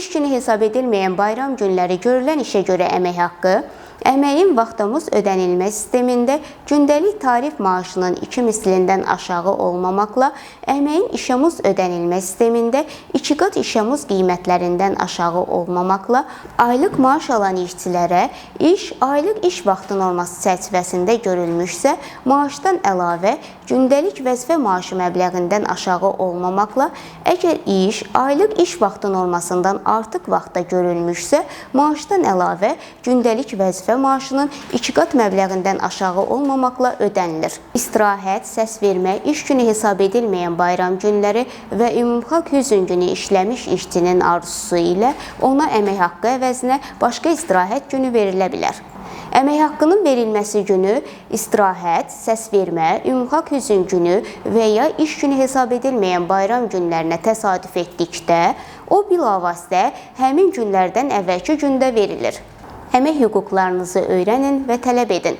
iş günü hesab edilməyən bayram günləri görülən işə görə əmək haqqı, əməyin vaxtımız ödənilmə sistemində gündəlik tarif maaşının 2 mislindən aşağı olmamaqla, əməyin işəmuz ödənilmə sistemində 2 qat işəmuz qiymətlərindən aşağı olmamaqla, aylıq maaş alan işçilərə iş aylıq iş vaxtı norması çərçivəsində görülmüşsə, maaşdan əlavə gündəlik vəzifə maaşı məbləğindən aşağı olmamaqla, əgər iş aylıq iş vaxtı normasından artıq vaxtda görülmüşsə, maaşdan əlavə gündəlik vəzifə maaşının 2 qat məbləğindən aşağı olmamaqla ödənilir. İstirahət, səs vermə, iş günü hesab edilməyən bayram günləri və ümumxalq hüzn günü işləmiş işçinin arzusu ilə ona əmək haqqı əvəzinə başqa istirahət günü verilə bilər. Əmək haqqının verilməsi günü istirahət, səs vermə, ümumxalq hüzn günü və ya iş günü hesab edilməyən bayram günlərinə təsadüf etdikdə, o bilavasitə həmin günlərdən əvvəlki gündə verilir. Əmək hüquqlarınızı öyrənin və tələb edin.